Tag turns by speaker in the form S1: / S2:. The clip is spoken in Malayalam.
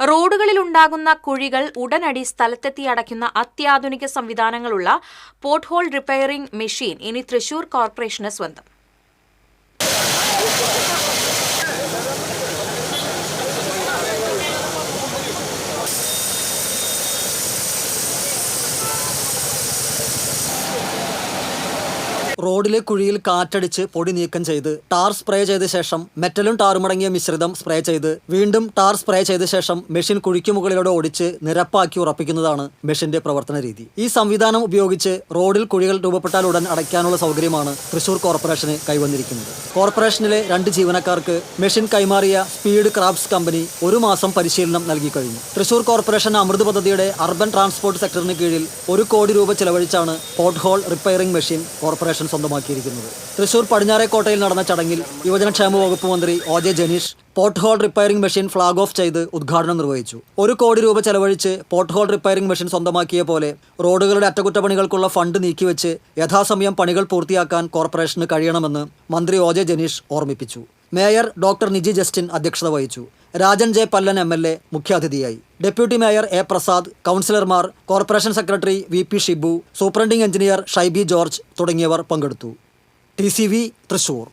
S1: റോഡുകളിലുണ്ടാകുന്ന കുഴികൾ ഉടനടി സ്ഥലത്തെത്തി അടയ്ക്കുന്ന അത്യാധുനിക സംവിധാനങ്ങളുള്ള പോട്ട് ഹോൾ റിപ്പയറിംഗ് മെഷീൻ ഇനി തൃശൂർ കോർപ്പറേഷന് സ്വന്തം.
S2: റോഡിലെ കുഴിയിൽ കാറ്റടിച്ച് പൊടി നീക്കം ചെയ്ത് ടാർ സ്പ്രേ ചെയ്ത ശേഷം മെറ്റലും ടാറുമടങ്ങിയ മിശ്രിതം സ്പ്രേ ചെയ്ത് വീണ്ടും ടാർ സ്പ്രേ ചെയ്ത ശേഷം മെഷീൻ കുഴിക്ക് മുകളിലൂടെ ഓടിച്ച് നിരപ്പാക്കി ഉറപ്പിക്കുന്നതാണ് മെഷീന്റെ പ്രവർത്തന രീതി. ഈ സംവിധാനം ഉപയോഗിച്ച് റോഡിൽ കുഴികൾ രൂപപ്പെട്ടാൽ ഉടൻ അടയ്ക്കാനുള്ള സൗകര്യമാണ് തൃശൂർ കോർപ്പറേഷന് കൈവന്നിരിക്കുന്നത്. കോർപ്പറേഷനിലെ 2 ജീവനക്കാർക്ക് മെഷീൻ കൈമാറിയ സ്പീഡ് ക്രാഫ്റ്റ്സ് കമ്പനി 1 മാസം പരിശീലനം നൽകി കഴിഞ്ഞു. തൃശൂർ കോർപ്പറേഷൻ അമൃത് പദ്ധതിയുടെ അർബൻ ട്രാൻസ്പോർട്ട് സെക്ടറിന് കീഴിൽ 1 കോടി രൂപ ചെലവഴിച്ചാണ് pot hole repairing machine corporation സ്വന്തമാക്കിയിരിക്കുന്നത്. തൃശൂർ പടിഞ്ഞാറേക്കോട്ടയിൽ നടന്ന ചടങ്ങിൽ യുവജനക്ഷേമ വകുപ്പ് മന്ത്രി OJ Janeesh pot hole repairing machine flag off ചെയ്ത് ഉദ്ഘാടനം നിർവഹിച്ചു. 1 കോടി രൂപ ചെലവഴിച്ച് പോട്ട് ഹോൾ റിപ്പയറിംഗ് മെഷീൻ സ്വന്തമാക്കിയ പോലെ റോഡുകളുടെ അറ്റകുറ്റപ്പണികൾക്കുള്ള ഫണ്ട് നീക്കിവെച്ച് യഥാസമയം പണികൾ പൂർത്തിയാക്കാൻ കോർപ്പറേഷന് കഴിയണമെന്ന് മന്ത്രി OJ ജനീഷ് ഓർമ്മിപ്പിച്ചു. മേയർ ഡോക്ടർ നിജി ജസ്റ്റിൻ അധ്യക്ഷത വഹിച്ചു. രാജൻ ജെ പല്ലൻ MLA മുഖ്യാതിഥിയായി. ഡെപ്യൂട്ടി മേയർ A പ്രസാദ്, കൗൺസിലർമാർ, corporation secretary VP Shibu, superintending engineer Shaiby George തുടങ്ങിയവർ പങ്കെടുത്തു. TCV തൃശൂർ.